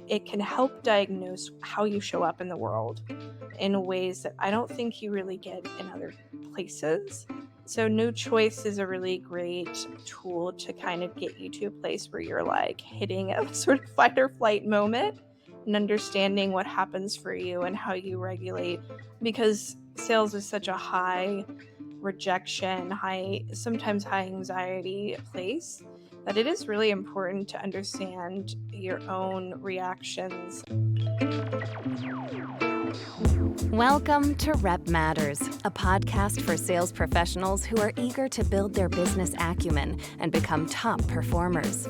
it can help diagnose how you show up in the world in ways that I don't think you really get in other places. So No Choice is a really great tool to kind of get you to a place where you're like hitting a sort of fight or flight moment and understanding what happens for you and how you regulate, because sales is such a high rejection, sometimes high anxiety place, that it is really important to understand your own reactions. Welcome to Rep Matters, a podcast for sales professionals who are eager to build their business acumen and become top performers.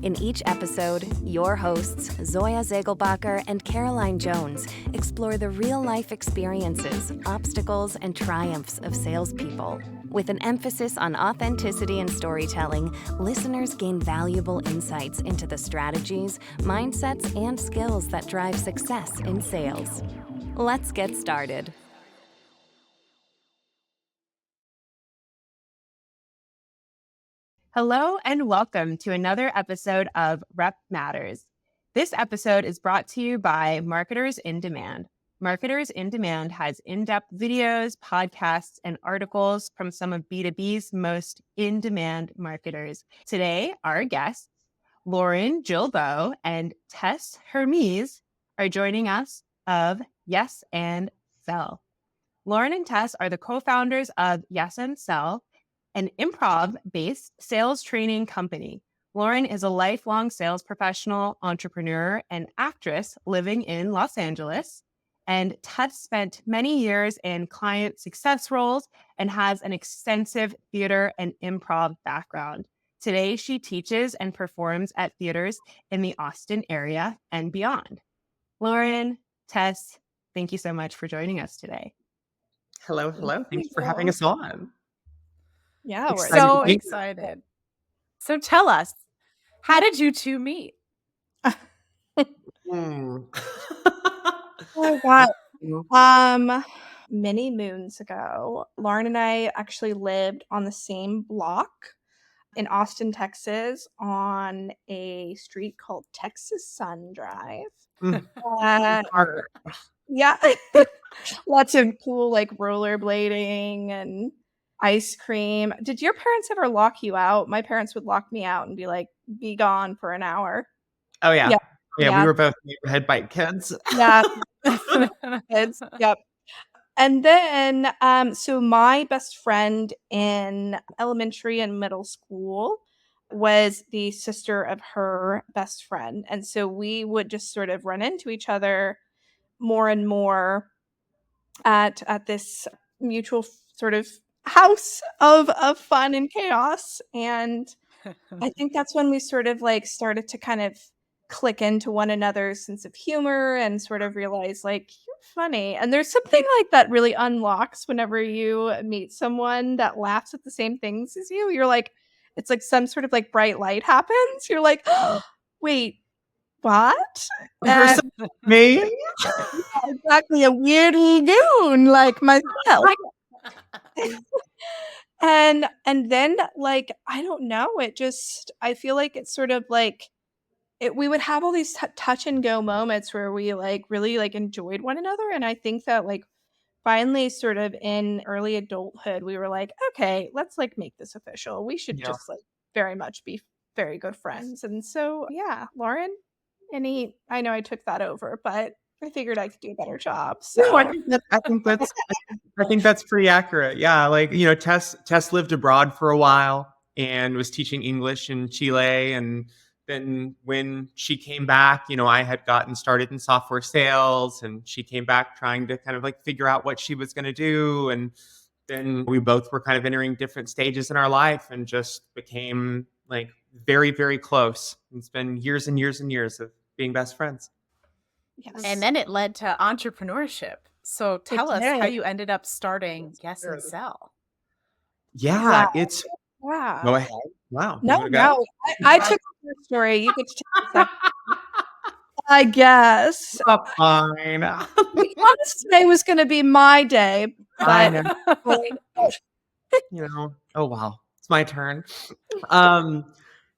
In each episode, your hosts, Zoya Segelbacher and Caroline Jones, explore the real-life experiences, obstacles, and triumphs of salespeople. With an emphasis on authenticity and storytelling, listeners gain valuable insights into the strategies, mindsets, and skills that drive success in sales. Let's get started. Hello and welcome to another episode of Rep Matters. This episode is brought to you by Marketers in Demand. Marketers in Demand has in-depth videos, podcasts, and articles from some of B2B's most in-demand marketers. Today, our guests, Lauren Guilbeaux and Tess Hermes, are joining us of Yes&Sell. Lauren and Tess are the co-founders of Yes&Sell, an improv-based sales training company. Lauren is a lifelong sales professional, entrepreneur, and actress living in Los Angeles. And Tess spent many years in client success roles and has an extensive theater and improv background. Today, she teaches and performs at theaters in the Austin area and beyond. Lauren, Tess, thank you so much for joining us today. Hello. Thanks for having us on. Yeah, we're so excited. So tell us, how did you two meet? Oh God. Many moons ago, Lauren and I actually lived on the same block in Austin, Texas, on a street called Texas Sun Drive. Yeah, lots of cool like rollerblading and ice cream. Did your parents ever lock you out? My parents would lock me out and be like, "Be gone for an hour." Oh yeah. Yeah. We were both neighborhood bike kids. Yeah. Kids. Yep. And then, so my best friend in elementary and middle school was the sister of her best friend. And so we would just sort of run into each other more and more at this mutual sort of house of fun and chaos. And I think that's when we sort of like started to kind of click into one another's sense of humor and sort of realize like, you're funny. And there's something like that really unlocks whenever you meet someone that laughs at the same things as you. You're like, it's like some sort of like bright light happens. You're like, oh, wait, what? Me? Yeah, exactly, a weird goon like myself. And then like, I don't know, I feel like it's sort of like we would have all these touch and go moments where we like really like enjoyed one another. And I think that like finally sort of in early adulthood, we were like, okay, let's like make this official. We should just like very much be very good friends. And so, yeah, Lauren, I know I took that over, but I figured I could do a better job. So No, I think that's pretty accurate. Yeah, like Tess lived abroad for a while and was teaching English in Chile, and then when she came back, I had gotten started in software sales, and she came back trying to kind of like figure out what she was going to do, and then we both were kind of entering different stages in our life and just became like very, very close. It's been years and years and years of being best friends. Yes. And then it led to entrepreneurship. So tell us how you ended up starting Yes&Sell. Yeah, wow. Go ahead. Wow. No. I took the first story. You get to take the second. I guess. Fine. Today was going to be my day. But I know. Oh wow, it's my turn.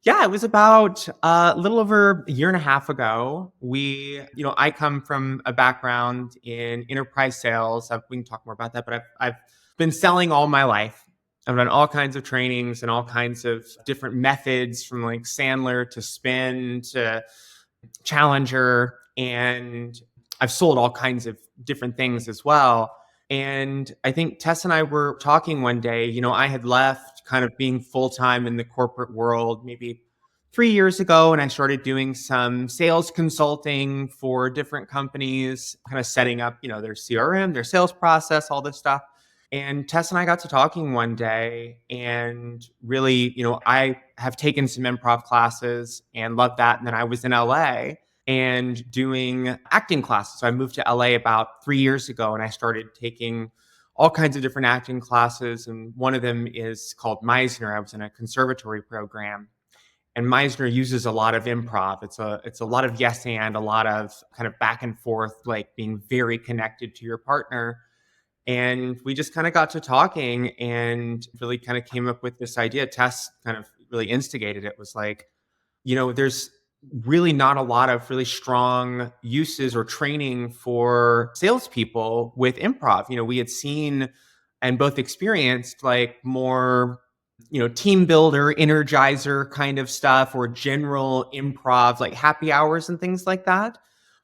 Yeah, it was about a little over a year and a half ago. I come from a background in enterprise sales. We can talk more about that, but I've been selling all my life. I've done all kinds of trainings and all kinds of different methods, from like Sandler to Spin to Challenger, and I've sold all kinds of different things as well. And I think Tess and I were talking one day. I had left kind of being full time in the corporate world maybe 3 years ago, and I started doing some sales consulting for different companies, kind of setting up, their CRM, their sales process, all this stuff. And Tess and I got to talking one day, and really, I have taken some improv classes and loved that. And then I was in LA and doing acting classes. So I moved to LA about 3 years ago, and I started taking all kinds of different acting classes. And one of them is called Meisner. I was in a conservatory program. And Meisner uses a lot of improv. It's a lot of yes and, a lot of kind of back and forth, like being very connected to your partner. And we just kind of got to talking and really kind of came up with this idea. Tess kind of really instigated it. Was like, there's really not a lot of really strong uses or training for salespeople with improv. We had seen and both experienced like more, team builder, energizer kind of stuff, or general improv, like happy hours and things like that,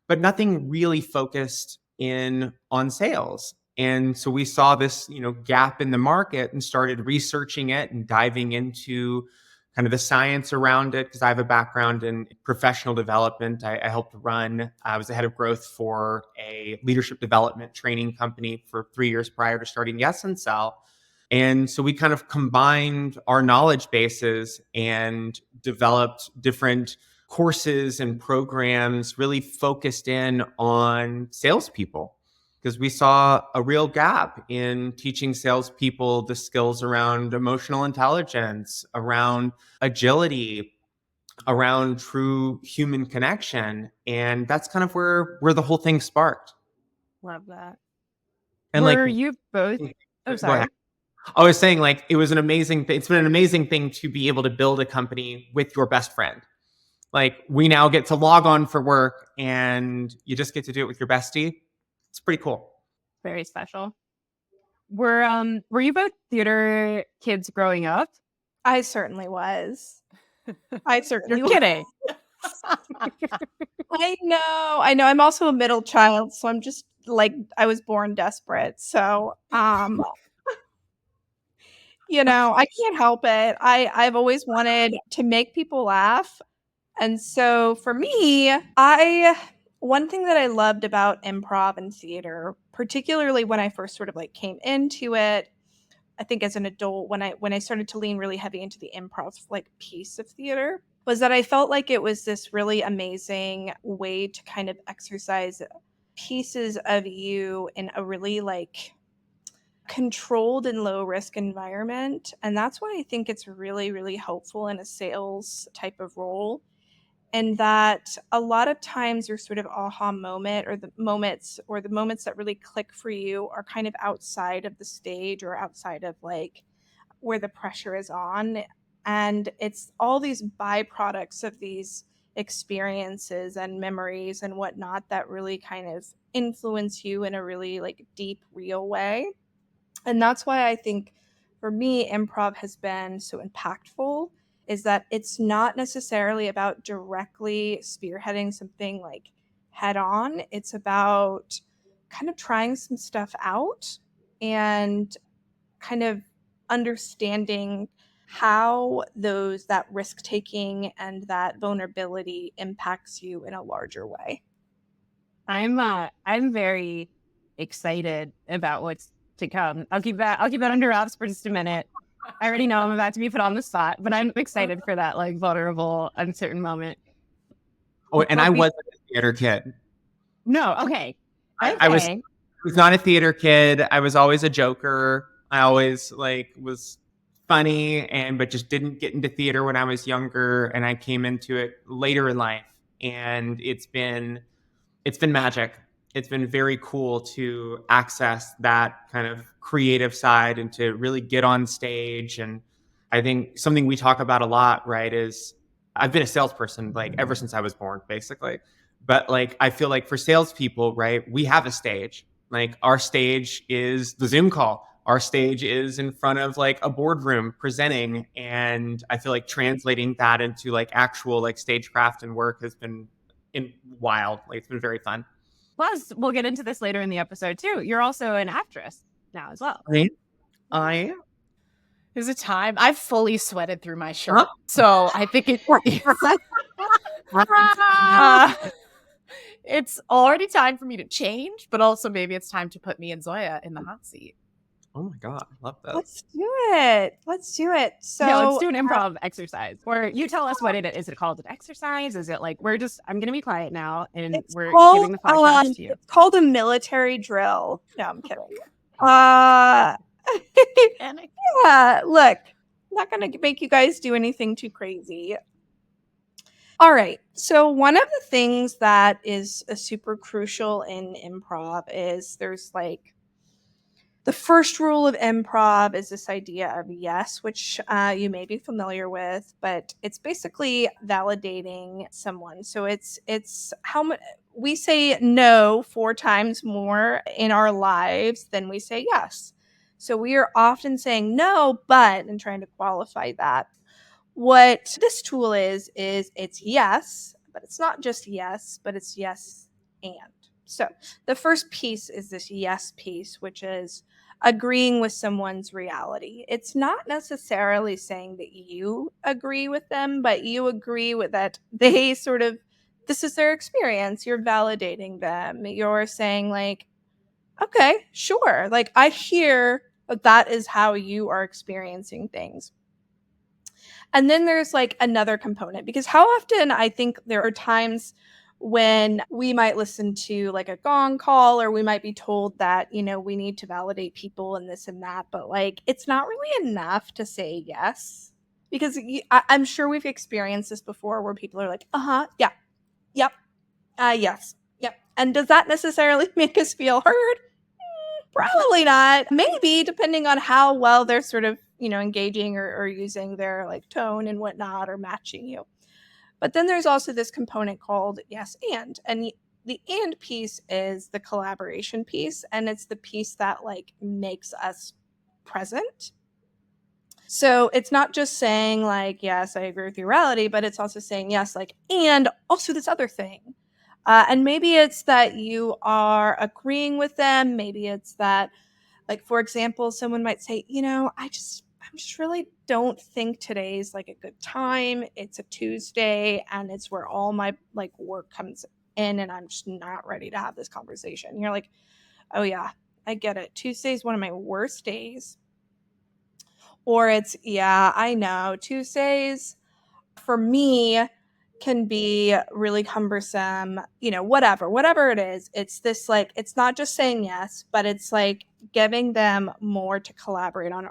but nothing really focused in on sales. And so we saw this, gap in the market and started researching it and diving into kind of the science around it, because I have a background in professional development. I helped run, I was the head of growth for a leadership development training company for 3 years prior to starting Yes&Sell. And so we kind of combined our knowledge bases and developed different courses and programs really focused in on salespeople, because we saw a real gap in teaching salespeople the skills around emotional intelligence, around agility, around true human connection. And that's kind of where the whole thing sparked. Love that. And Were you both? Oh, go sorry. ahead. I was saying, like, it was an amazing thing. It's been an amazing thing to be able to build a company with your best friend. Like, we now get to log on for work and you just get to do it with your bestie. It's pretty cool. Very special. Were you both theater kids growing up? I certainly was. I certainly You're kidding. I know. I'm also a middle child, so I'm just like, I was born desperate. So, I can't help it. I've always wanted to make people laugh. And so for me, one thing that I loved about improv and theater, particularly when I first sort of like came into it, I think as an adult, when I started to lean really heavy into the improv like piece of theater, was that I felt like it was this really amazing way to kind of exercise pieces of you in a really like controlled and low risk environment. And that's why I think it's really, really helpful in a sales type of role. And that a lot of times your sort of aha moment, or the moments that really click for you, are kind of outside of the stage or outside of like where the pressure is on. And it's all these byproducts of these experiences and memories and whatnot that really kind of influence you in a really like deep, real way. And that's why I think for me, improv has been so impactful, is that it's not necessarily about directly spearheading something like head on. It's about kind of trying some stuff out and kind of understanding how that risk taking and that vulnerability impacts you in a larger way. I'm very excited about what's to come. I'll keep that under wraps for just a minute. I already know I'm about to be put on the spot, but I'm excited for that like vulnerable, uncertain moment. Oh, and I wasn't a theater kid. No, okay. I was not a theater kid. I was always a joker. I always like was funny, but just didn't get into theater when I was younger, and I came into it later in life. And it's been magic. It's been very cool to access that kind of creative side and to really get on stage. And I think something we talk about a lot, right, is I've been a salesperson like ever since I was born, basically. But like, I feel like for salespeople, right, we have a stage. Like, our stage is the Zoom call. Our stage is in front of like a boardroom presenting. And I feel like translating that into like actual like stagecraft and work has been wild. Like, it's been very fun. Plus, we'll get into this later in the episode too. You're also an actress now as well. Right? I am. There's a time I've fully sweated through my shirt. So I think it's already time for me to change, but also maybe it's time to put me and Zoya in the hot seat. Oh my God, love that. Let's do it. Let's do it. So let's do an improv exercise. Or you tell us what it is. Is it called an exercise? Is it like I'm gonna be quiet now and we're giving the podcast to you? It's called a military drill. No, I'm kidding. Yeah, look, I'm not gonna make you guys do anything too crazy. All right. So one of the things that is super crucial in improv is there's like the first rule of improv is this idea of yes, which you may be familiar with, but it's basically validating someone. So it's how much we say no 4 times more in our lives than we say yes. So we are often saying no, but and trying to qualify that. What this tool is it's yes, but it's not just yes, but it's yes and. So the first piece is this yes piece, which is agreeing with someone's reality. It's not necessarily saying that you agree with them, but you agree with that they sort of, this is their experience. You're validating them. You're saying like, okay, sure. Like, I hear that is how you are experiencing things. And then there's like another component, because how often I think there are times when we might listen to like a gong call, or we might be told that, you know, we need to validate people and this and that, but like it's not really enough to say yes, because I'm sure we've experienced this before where people are like, yeah, yep, yes, yep. And does that necessarily make us feel heard? Probably not. Maybe, depending on how well they're sort of, you know, engaging or using their like tone and whatnot, or matching you. But then there's also this component called yes and. And the and piece is the collaboration piece, and it's the piece that like makes us present. So it's not just saying like, yes, I agree with your reality, but it's also saying yes, like, and also this other thing. And maybe it's that you are agreeing with them. Maybe it's that, like, for example, someone might say, you know, I just really don't think today's like a good time. It's a Tuesday and it's where all my like work comes in, and I'm just not ready to have this conversation. And you're like, oh yeah, I get it. Tuesday is one of my worst days. Or it's, yeah, I know. Tuesdays for me can be really cumbersome, you know, whatever it is. It's this like, it's not just saying yes, but it's like giving them more to collaborate on.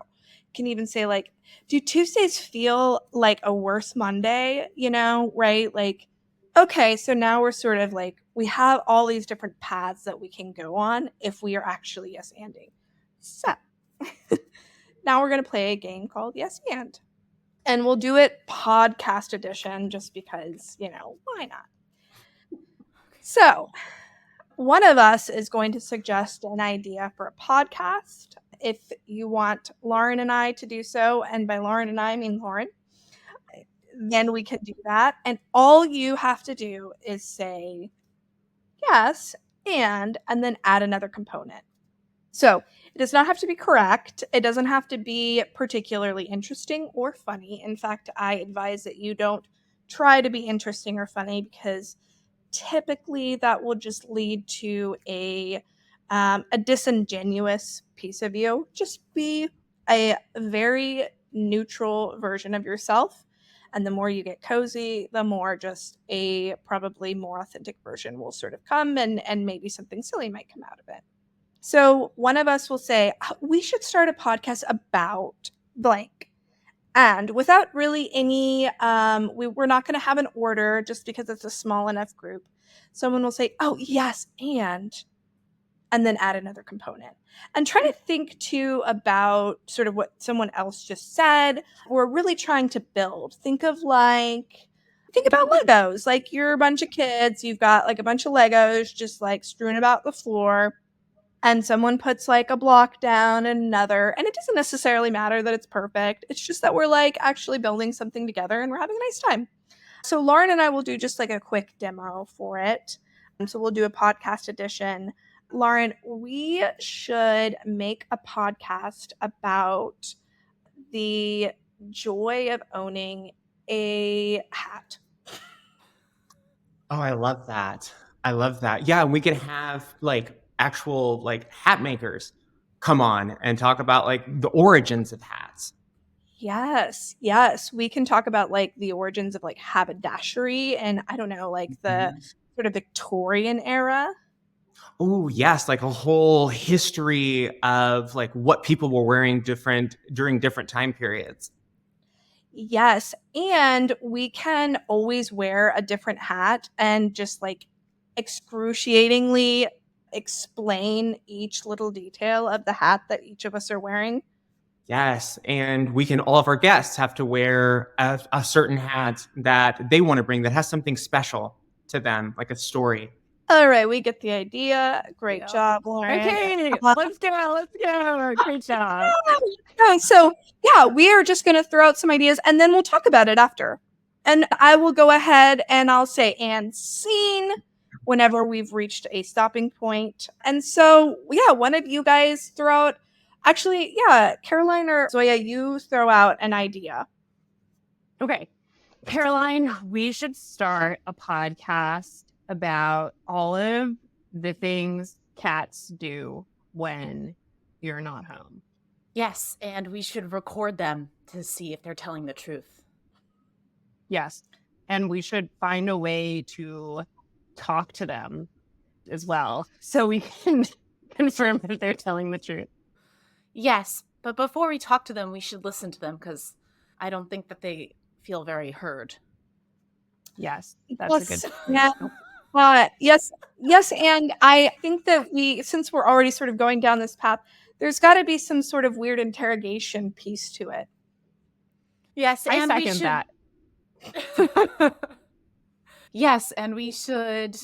Can even say like, do Tuesdays feel like a worse Monday, you know, right? Like, okay, so now we're sort of like, we have all these different paths that we can go on if we are actually yes anding. So now we're going to play a game called Yes and. And we'll do it podcast edition just because, you know, why not? So one of us is going to suggest an idea for a podcast. If you want Lauren and I to do so, and by Lauren and I mean Lauren, then we can do that. And all you have to do is say yes and then add another component. So it does not have to be correct. It doesn't have to be particularly interesting or funny. In fact, I advise that you don't try to be interesting or funny, because typically that will just lead to a disingenuous piece of you. Just be a very neutral version of yourself. And the more you get cozy, the more just a probably more authentic version will sort of come, and maybe something silly might come out of it. So one of us will say, we should start a podcast about blank. And without really any, we're not going to have an order just because it's a small enough group. Someone will say, oh, yes, and then add another component. And try to think too about sort of what someone else just said. We're really trying to build. Think of like think about Legos. Like, you're a bunch of kids, you've got like a bunch of Legos just like strewn about the floor, and someone puts like a block down and another, and it doesn't necessarily matter that it's perfect. It's just that we're like actually building something together and we're having a nice time. So Lauren and I will do just like a quick demo for it. So we'll do a podcast edition. Lauren, we should make a podcast about the joy of owning a hat. Oh, I love that. I love that. Yeah, and we could have like actual like hat makers come on and talk about like the origins of hats. Yes, yes. We can talk about like the origins of like haberdashery and I don't know, like the sort of Victorian era. Oh, yes, like a whole history of like what people were wearing different during different time periods. Yes, and we can always wear a different hat and just like excruciatingly explain each little detail of the hat that each of us are wearing. Yes, and we can all of our guests have to wear a certain hat that they want to bring that has something special to them, like a story. All right, we get the idea. Great Yeah. job, Lauren. Okay, let's go. Let's go. Great job. So, yeah, we are just going to throw out some ideas and then we'll talk about it after. And I will go ahead and I'll say and scene whenever we've reached a stopping point. And so, yeah, one of you guys throw out, actually, yeah, Caroline or Zoya, you throw out an idea. Okay, Caroline, we should start a podcast about all of the things cats do when you're not home. Yes, and we should record them to see if they're telling the truth. Yes, and we should find a way to talk to them as well so we can confirm if they're telling the truth. Yes, but before we talk to them, we should listen to them because I don't think that they feel very heard. Yes, that's a good. Yeah. Yes, and I think that since we're already sort of going down this path, there's got to be some sort of weird interrogation piece to it. Yes, I and we second should. that. Yes, and we should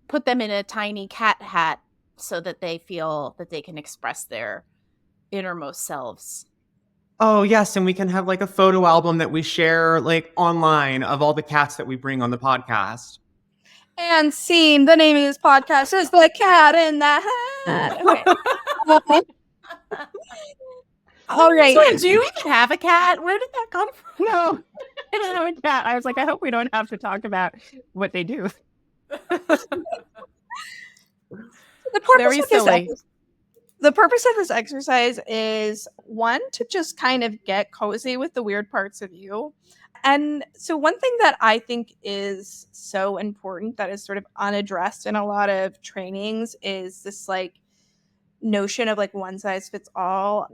put them in a tiny cat hat so that they feel that they can express their innermost selves. Oh, yes, and we can have like a photo album that we share like online of all the cats that we bring on the podcast. And scene. The name of this podcast is The Cat in the Hat. Okay. All right. So, do you even have a cat? Where did that come from? No, I don't have a cat. I was like, I hope we don't have to talk about what they do. Very silly. The purpose of this exercise is, one, to just kind of get cozy with the weird parts of you. And so one thing that I think is so important that is sort of unaddressed in a lot of trainings is this like notion of like one size fits all.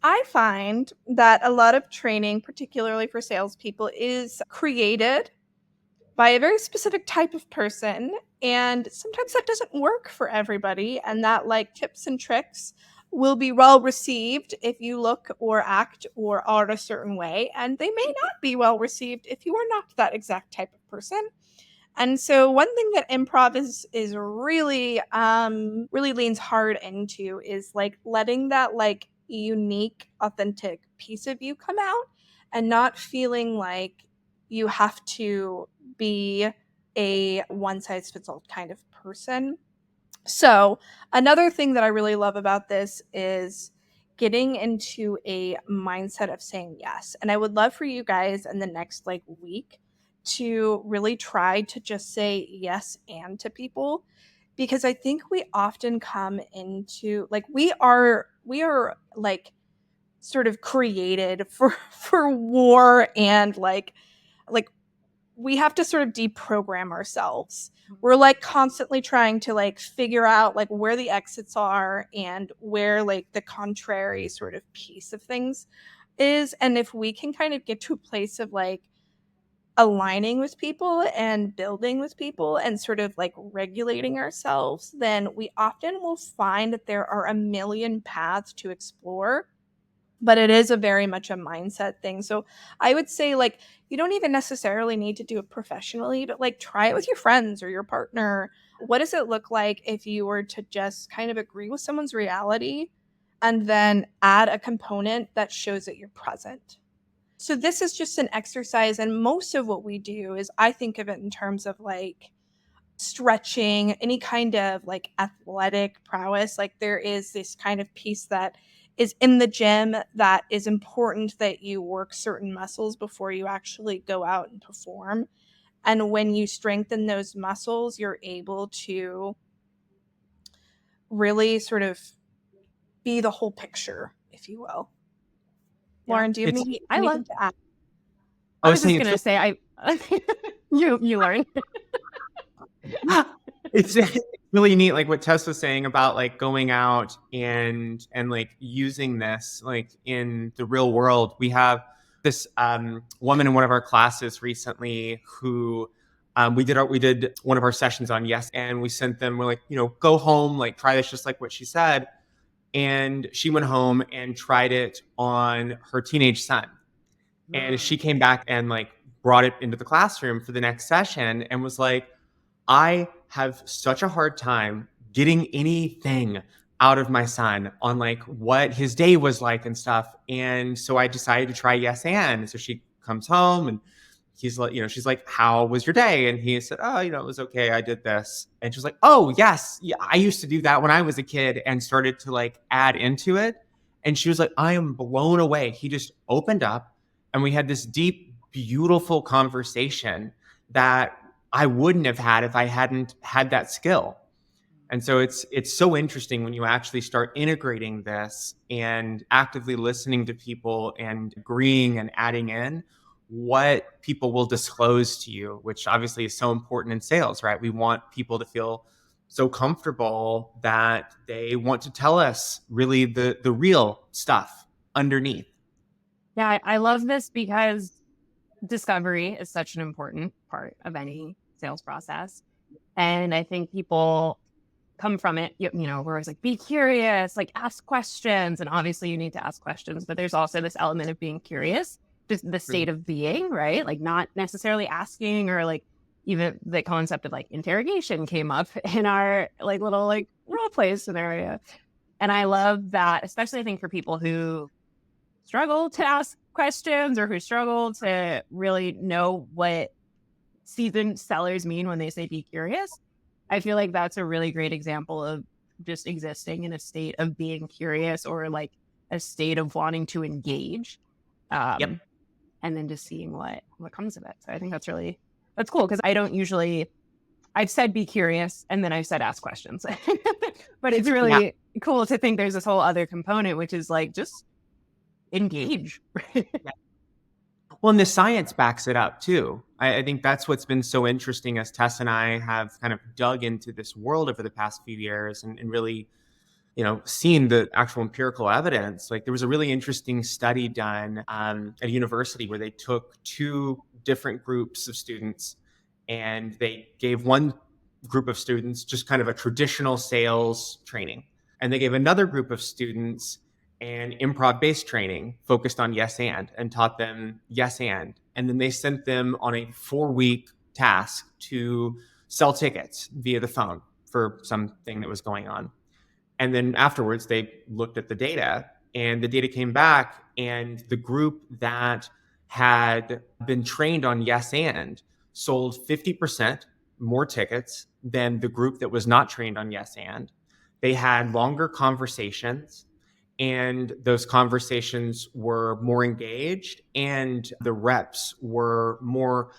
I find that a lot of training, particularly for salespeople, is created by a very specific type of person, and sometimes that doesn't work for everybody, and that like tips and tricks will be well received if you look or act or are a certain way, and they may not be well received if you are not that exact type of person. And so one thing that improv is really really leans hard into is like letting that like unique authentic piece of you come out and not feeling like you have to be a one size fits all kind of person. So, another thing that I really love about this is getting into a mindset of saying yes. And I would love for you guys in the next like week to really try to just say yes and to people, because I think we often come into like we are like sort of created for war and like we have to sort of deprogram ourselves. We're like constantly trying to like figure out like where the exits are and where like the contrary sort of piece of things is. And if we can kind of get to a place of like aligning with people and building with people and sort of like regulating ourselves, then we often will find that there are a million paths to explore but it is a very much a mindset thing. So I would say, like, you don't even necessarily need to do it professionally, but like try it with your friends or your partner. What does it look like if you were to just kind of agree with someone's reality and then add a component that shows that you're present? So this is just an exercise, and most of what we do is, I think of it in terms of like stretching, any kind of like athletic prowess. Like there is this kind of piece that is in the gym that is important, that you work certain muscles before you actually go out and perform. And when you strengthen those muscles, you're able to really sort of be the whole picture, if you will. Yeah. Lauren, do you have It's I love. anything to add? I I was was just saying it's gonna say, you learn. it's really neat, like what Tess was saying about like going out and like using this like in the real world. We have this woman in one of our classes recently who we did one of our sessions on Yes, and we sent them, we're like, go home, like try this just like what she said. And she went home and tried it on her teenage son. And she came back and like brought it into the classroom for the next session and was like, I have such a hard time getting anything out of my son on like what his day was like and stuff. And so I decided to try Yes and. So she comes home and he's like, she's like, how was your day? And he said, oh, it was okay. I did this. And she's like, oh, yes. Yeah, I used to do that when I was a kid, and started to like add into it. And she was like, I am blown away. He just opened up and we had this deep, beautiful conversation that I wouldn't have had if I hadn't had that skill. And so it's so interesting when you actually start integrating this and actively listening to people and agreeing and adding in what people will disclose to you, which obviously is so important in sales, right? We want people to feel so comfortable that they want to tell us really the real stuff underneath. Yeah, I love this because discovery is such an important part of any sales process. And I think people come from it, we're always like, be curious, like ask questions. And obviously you need to ask questions, but there's also this element of being curious, just the state of being, right? Like not necessarily asking, or like even the concept of like interrogation came up in our like little like role play scenario. And I love that, especially I think for people who struggle to ask questions or who struggle to really know what seasoned sellers mean when they say be curious. I feel like that's a really great example of just existing in a state of being curious, or like a state of wanting to engage. Yep. And then just seeing what comes of it. So I think that's cool, because I don't usually, I've said be curious and then I've said ask questions. But it's really cool to think there's this whole other component, which is like just engage. Well, and the science backs it up too. I think that's what's been so interesting as Tess and I have kind of dug into this world over the past few years, and really, seen the actual empirical evidence. Like there was a really interesting study done at a university where they took two different groups of students, and they gave one group of students just kind of a traditional sales training, and they gave another group of students an improv-based training focused on yes and taught them yes and then they sent them on a 4-week task to sell tickets via the phone for something that was going on. And then afterwards they looked at the data, and the data came back, and the group that had been trained on yes and sold 50% more tickets than the group that was not trained on yes and. They had longer conversations, and those conversations were more engaged, and the reps were more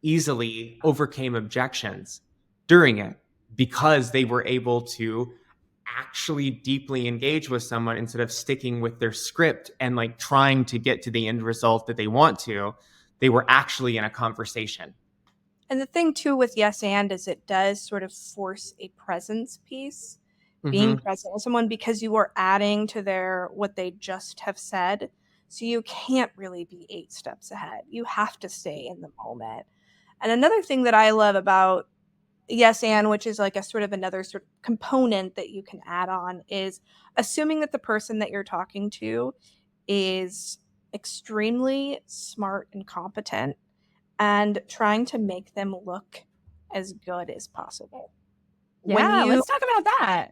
easily overcame objections during it, because they were able to actually deeply engage with someone instead of sticking with their script and like trying to get to the end result that they want to. They were actually in a conversation. And the thing too with yes and is it does sort of force a presence piece, being present with someone, because you are adding to their what they just have said. So you can't really be 8 steps ahead. You have to stay in the moment. And another thing that I love about yes and, which is like a sort of another sort of component that you can add on, is assuming that the person that you're talking to is extremely smart and competent and trying to make them look as good as possible. When Yeah, you let's talk about that.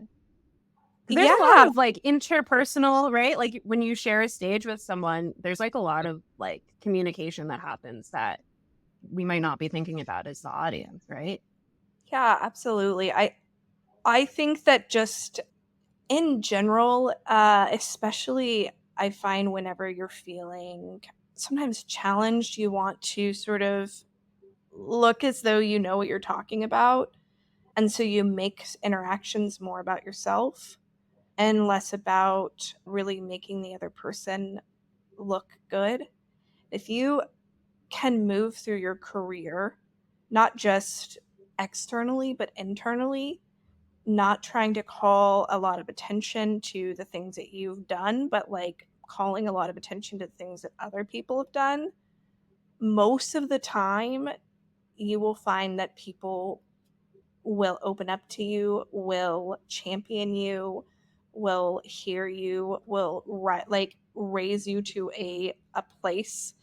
'Cause there's a Yeah, lot of like interpersonal, right? Like when you share a stage with someone, there's like a lot of like communication that happens that we might not be thinking about as the audience, right? yeah, absolutely. I think that just in general, especially I find whenever you're feeling sometimes challenged, you want to sort of look as though you know what you're talking about. And so you make interactions more about yourself and less about really making the other person look good. If you can move through your career, not just externally, but internally, not trying to call a lot of attention to the things that you've done, but like calling a lot of attention to things that other people have done, most of the time you will find that people will open up to you, will champion you, will hear you, will like raise you to a place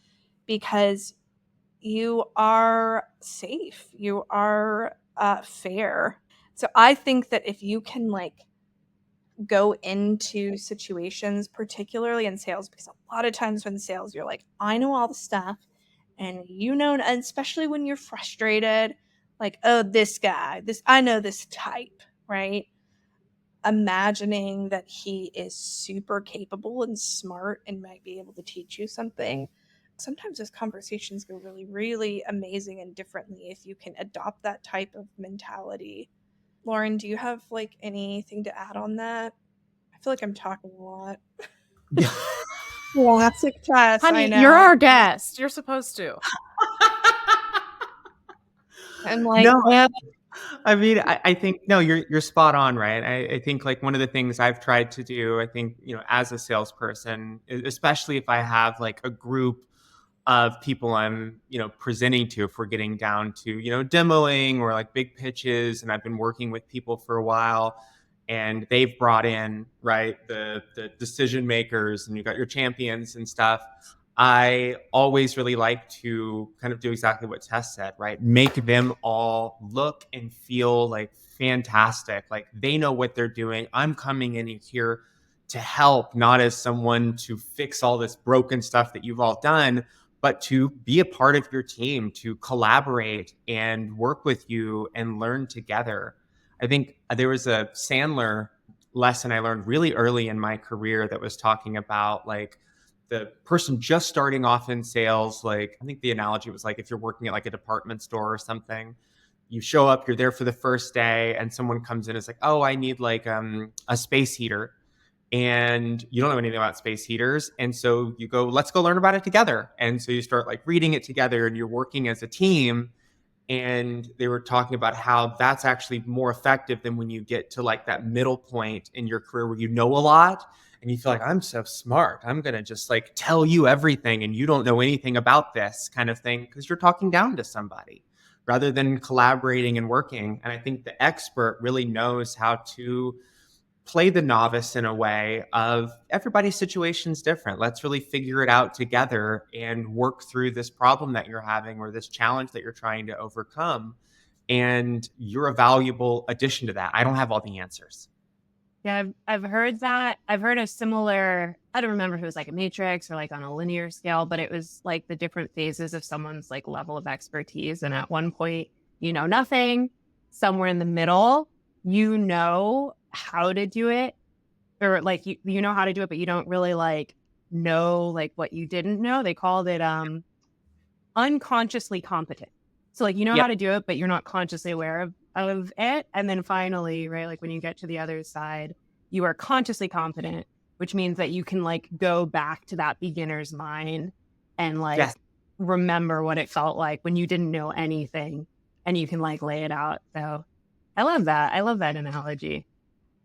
because you are safe, you are fair. So I think that if you can like go into situations, particularly in sales, because a lot of times when sales, you're like, I know all the stuff, and you know, and especially when you're frustrated, like, oh, this guy, this, I know this type, right? Imagining that he is super capable and smart and might be able to teach you something. Sometimes those conversations go really, really amazing and differently if you can adopt that type of mentality. Lauren, do you have like anything to add on that? I feel like I'm talking a lot. Classic Tess, I Honey, you're know. our guest. You're supposed to. I'm like, No, I mean, I think no, you're spot on, right? I think like one of the things I've tried to do, I think, as a salesperson, especially if I have like a group of people I'm, presenting to, if we're getting down to, demoing or like big pitches, and I've been working with people for a while, and they've brought in, right, the decision makers, and you got your champions and stuff. I always really like to kind of do exactly what Tess said, right? Make them all look and feel like fantastic. Like they know what they're doing. I'm coming in here to help, not as someone to fix all this broken stuff that you've all done, but to be a part of your team, to collaborate and work with you and learn together. I think there was a Sandler lesson I learned really early in my career that was talking about like the person just starting off in sales. Like, I think the analogy was like if you're working at like a department store or something, you show up, you're there for the first day, and someone comes in and is like, oh, I need like a space heater. And you don't know anything about space heaters. And so you go, let's go learn about it together. And so you start like reading it together and you're working as a team. And they were talking about how that's actually more effective than when you get to like that middle point in your career where you know a lot and you feel like I'm so smart, I'm going to just like tell you everything and you don't know anything about this kind of thing, because you're talking down to somebody rather than collaborating and working. And I think the expert really knows how to play the novice in a way of everybody's situation's different. Let's really figure it out together and work through this problem that you're having or this challenge that you're trying to overcome. And you're a valuable addition to that. I don't have all the answers. Yeah, I've heard that. I've heard a similar, I don't remember if it was like a matrix or like on a linear scale, but it was like the different phases of someone's like level of expertise. And at one point, you know nothing. Somewhere in the middle, you know how to do it, or like you know how to do it, but you don't really like know like what you didn't know. They called it unconsciously competent. So like you know how Yep. to do it, but you're not consciously aware of it. And then finally, right, like when you get to the other side, you are consciously competent, which means that you can like go back to that beginner's mind and like Yes. remember what it felt like when you didn't know anything, and you can like lay it out. So I love that. I love that analogy.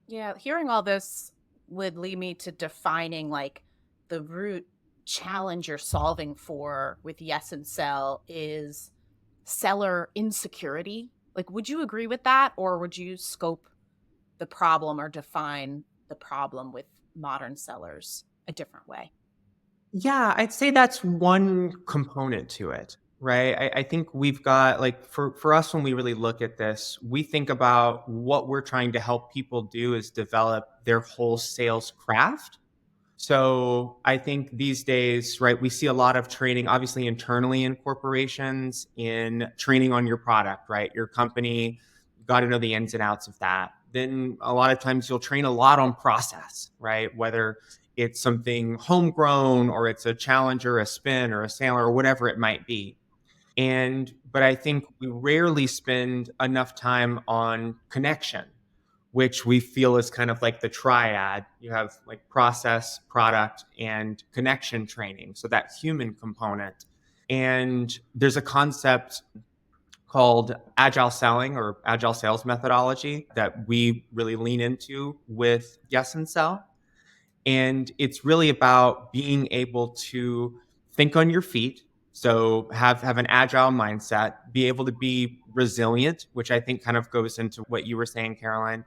Yeah, hearing all this would lead me to defining like the root challenge you're solving for with Yes&Sell is seller insecurity. Like, would you agree with that, or would you scope the problem or define the problem with modern sellers a different way? Yeah, I'd say that's one component to it, right? I think we've got like for us when we really look at this, we think about what we're trying to help people do is develop their whole sales craft. So I think these days, right, we see a lot of training, obviously internally in corporations, in training on your product, right? Your company, you got to know the ins and outs of that. Then a lot of times you'll train a lot on process, right? Whether it's something homegrown or it's a challenger, a spin, or a sailor, or whatever it might be. But I think we rarely spend enough time on connection, which we feel is kind of like the triad. You have like process, product, and connection training. So that human component. And there's a concept called agile selling or agile sales methodology that we really lean into with Yes&Sell. And it's really about being able to think on your feet. So have an agile mindset, be able to be resilient, which I think kind of goes into what you were saying, Caroline,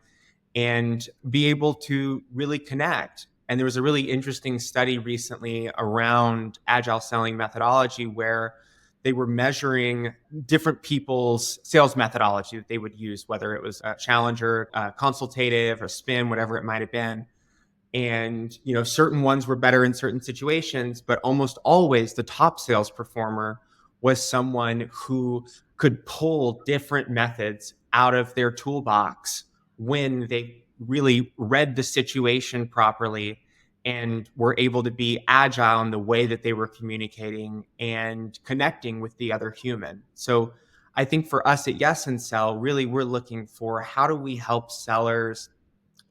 and be able to really connect. And there was a really interesting study recently around agile selling methodology where they were measuring different people's sales methodology that they would use, whether it was a challenger, a consultative, or spin, whatever it might have been. And certain ones were better in certain situations, but almost always the top sales performer was someone who could pull different methods out of their toolbox when they really read the situation properly and were able to be agile in the way that they were communicating and connecting with the other human. So I think for us at Yes&Sell, really we're looking for how do we help sellers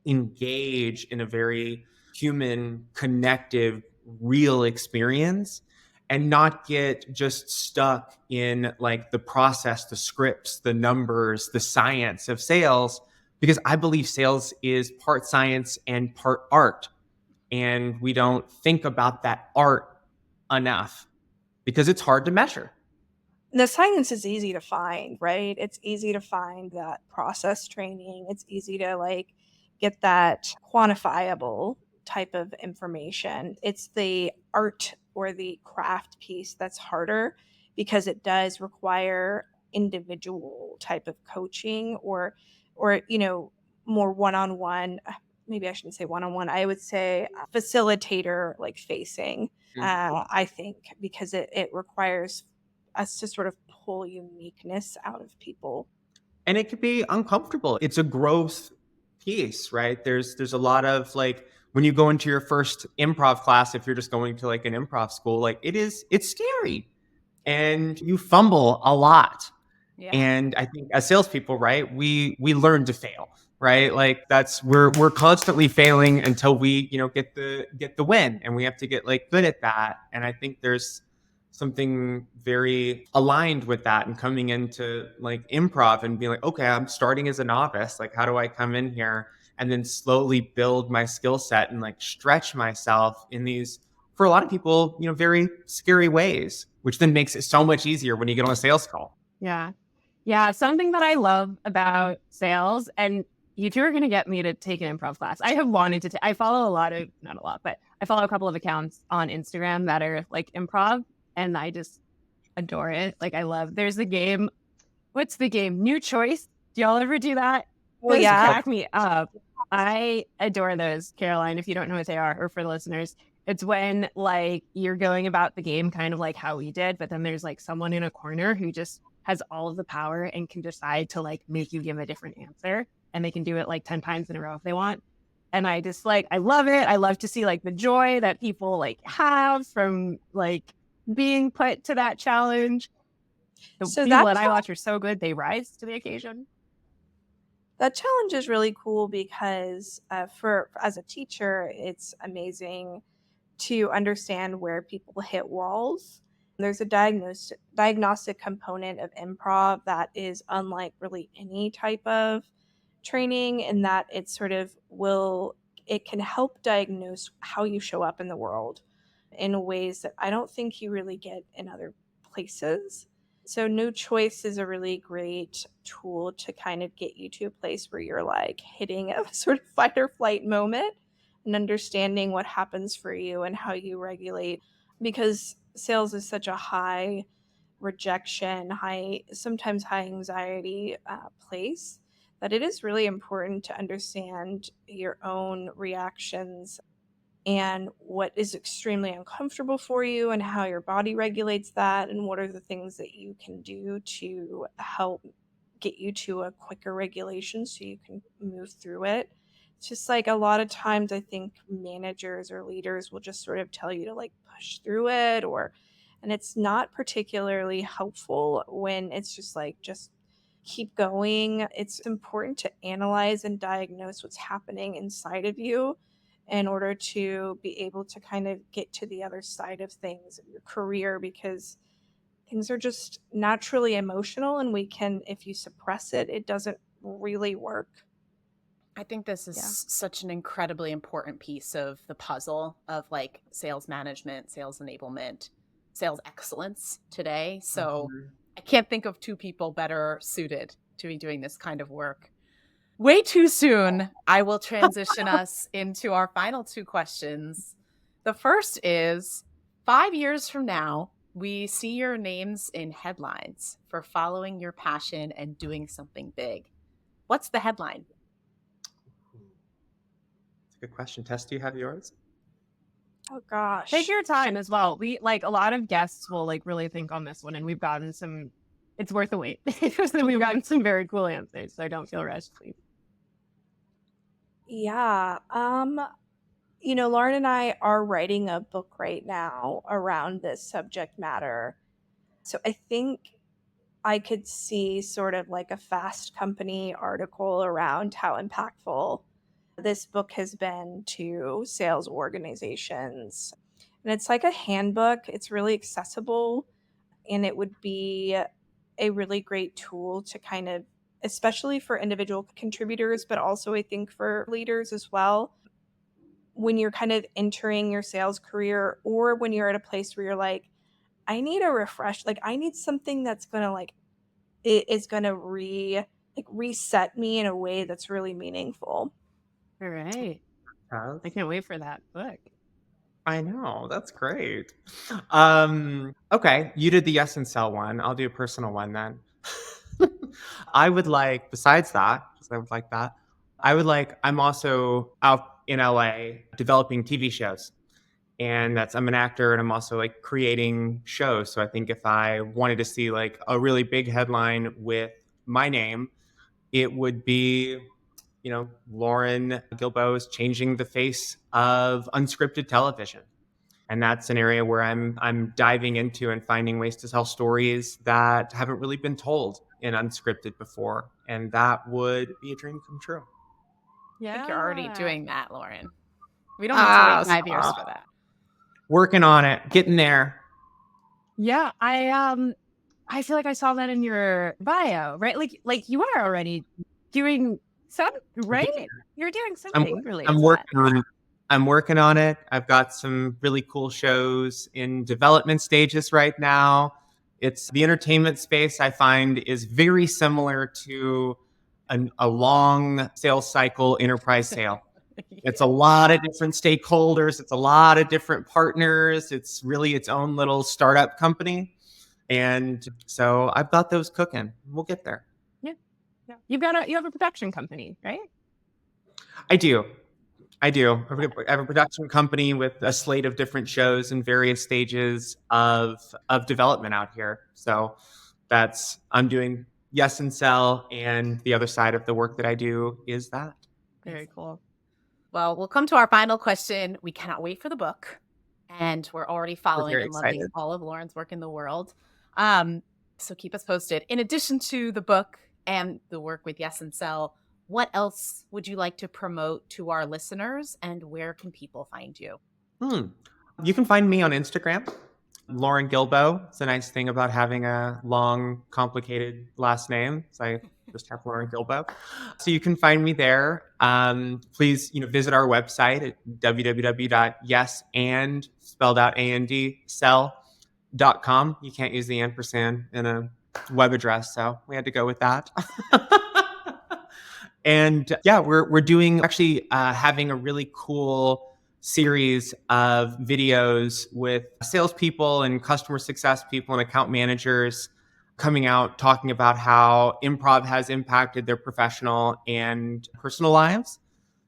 engage in a very human, connective, real experience and not get just stuck in like the process, the scripts, the numbers, the science of sales. Because I believe sales is part science and part art. And we don't think about that art enough because it's hard to measure. The science is easy to find, right? It's easy to find that process training. It's easy to like get that quantifiable type of information. It's the art or the craft piece that's harder because it does require individual type of coaching or more one-on-one. Maybe I shouldn't say one-on-one. I would say facilitator like facing. I think because it requires us to sort of pull uniqueness out of people. And it could be uncomfortable. It's a growth piece, right? There's a lot of like when you go into your first improv class, if you're just going to like an improv school, like it's scary and you fumble a lot. Yeah. And I think as salespeople, right, we learn to fail, right? Like that's we're constantly failing until we get the win, and we have to get like good at that. And I think there's something very aligned with that, and coming into like improv and being like, okay, I'm starting as a novice. Like, how do I come in here and then slowly build my skill set and like stretch myself in these, for a lot of people, very scary ways, which then makes it so much easier when you get on a sales call. Yeah. Yeah. Something that I love about sales, and you two are going to get me to take an improv class. I have wanted to, I follow not a lot, but I follow a couple of accounts on Instagram that are like improv, and I just adore it. Like there's the game. What's the game? New Choice. Do y'all ever do that? Well, Those yeah. crack me up. I adore those, Caroline, if you don't know what they are, or for the listeners. It's when like you're going about the game kind of like how we did, but then there's like someone in a corner who just has all of the power and can decide to like make you give a different answer, and they can do it like 10 times in a row if they want. And I just like, I love it. I love to see like the joy that people like have from like being put to that challenge. The So people that that I watch are so good. They rise to the occasion. That challenge is really cool because for as a teacher, it's amazing to understand where people hit walls. There's a diagnostic component of improv that is unlike really any type of training in that it can help diagnose how you show up in the world in ways that I don't think you really get in other places. So no choice is a really great tool to kind of get you to a place where you're like hitting a sort of fight or flight moment and understanding what happens for you and how you regulate because sales is such a high rejection, sometimes high anxiety place, that it is really important to understand your own reactions and what is extremely uncomfortable for you and how your body regulates that, and what are the things that you can do to help get you to a quicker regulation so you can move through it. It's just like a lot of times I think managers or leaders will just sort of tell you to like push through it, or and it's not particularly helpful when it's just like just keep going. It's important to analyze and diagnose what's happening inside of you in order to be able to kind of get to the other side of things of your career, because things are just naturally emotional, and we can, if you suppress it, it doesn't really work. I think this is Yeah. such an incredibly important piece of the puzzle of like sales management, sales enablement, sales excellence today. So I can't think of two people better suited to be doing this kind of work. Way too soon, I will transition us into our final two questions. The first is 5 years from now, we see your names in headlines for following your passion and doing something big. What's the headline? That's a good question. Tess, do you have yours? Oh gosh. Take your time as well. We like a lot of guests will like really think on this one, and we've gotten some. It's worth the wait because we've gotten some very cool answers. So don't feel rushed, please. Yeah. Lauren and I are writing a book right now around this subject matter. So I think I could see sort of like a Fast Company article around how impactful this book has been to sales organizations. And it's like a handbook, it's really accessible, and it would be a really great tool to kind of, especially for individual contributors, but also I think for leaders as well, when you're kind of entering your sales career, or when you're at a place where you're like, I need a refresh, like I need something that's going to like, it is going to reset me in a way that's really meaningful. All right. Tess? I can't wait for that book. I know. That's great. Okay. You did the Yes and Sell one. I'll do a personal one then. I would like, besides that, because I would like that, I'm also out in LA developing TV shows. And I'm an actor, and I'm also like creating shows. So I think if I wanted to see like a really big headline with my name, it would be, Lauren Guilbeaux is changing the face of unscripted television. And that's an area where I'm diving into and finding ways to tell stories that haven't really been told in unscripted before. And that would be a dream come true. I think you're already doing that, Lauren. We don't need to wait 5 years for that. Working on it, getting there. Yeah, I feel like I saw that in your bio, right? Like you are already doing some, right? You're doing something related to that. I'm working on it. I've got some really cool shows in development stages right now. It's the entertainment space, I find, is very similar to a long sales cycle enterprise sale. It's a lot of different stakeholders. It's a lot of different partners. It's really its own little startup company. And so I've got those cooking. We'll get there. Yeah. You have a production company, right? I do. I have a production company with a slate of different shows in various stages of development out here. So I'm doing Yes and Sell, and the other side of the work that I do is that. Very cool. Well, we'll come to our final question. We cannot wait for the book, and we're already following and loving all of Lauren's work in the world. So keep us posted. In addition to the book and the work with Yes and Sell, what else would you like to promote to our listeners, and where can people find you? You can find me on Instagram, Lauren Guilbeaux. It's a nice thing about having a long, complicated last name. So I just have Lauren Guilbeaux. So you can find me there. Please, visit our website at www.yes&, spelled out A-N-D, sell.com. You can't use the ampersand in a web address, so we had to go with that. And yeah, we're doing actually having a really cool series of videos with salespeople and customer success people and account managers coming out talking about how improv has impacted their professional and personal lives.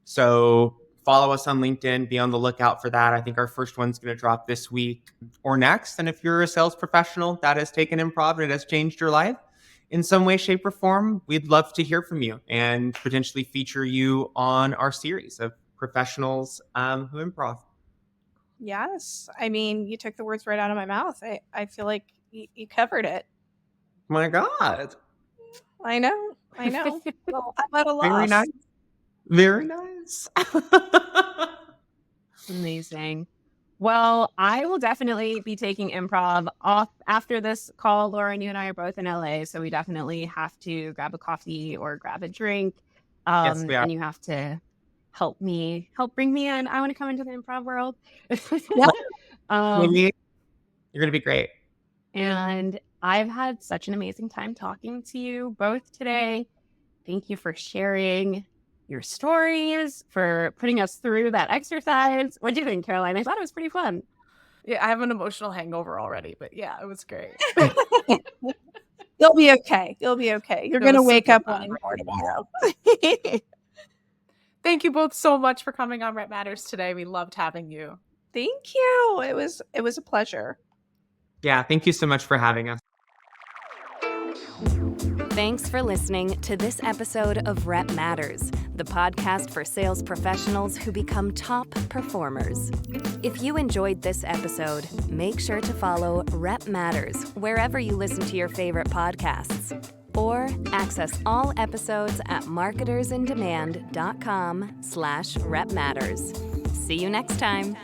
So follow us on LinkedIn, be on the lookout for that. I think our first one's going to drop this week or next. And if you're a sales professional that has taken improv and it has changed your life in some way, shape, or form, we'd love to hear from you and potentially feature you on our series of professionals who improv. Yes. I mean, you took the words right out of my mouth. I feel like you covered it. My God. I know. Well, I'm at a loss. Very nice. Very nice. Amazing. Well, I will definitely be taking improv off after this call. Lauren, you and I are both in LA, so we definitely have to grab a coffee or grab a drink. Yes, we are. And you have to help bring me in. I want to come into the improv world. Maybe you're going to be great. And I've had such an amazing time talking to you both today. Thank you for sharing your stories, for putting us through that exercise. What do you think, Caroline? I thought it was pretty fun. Yeah, I have an emotional hangover already, but yeah, it was great. You'll be okay. You're going to wake up wanting more tomorrow. Thank you both so much for coming on Rep Matters today. We loved having you. Thank you. It was a pleasure. Yeah, thank you so much for having us. Thanks for listening to this episode of Rep Matters, the podcast for sales professionals who become top performers. If you enjoyed this episode, make sure to follow Rep Matters wherever you listen to your favorite podcasts, or access all episodes at marketersindemand.com/repmatters. See you next time.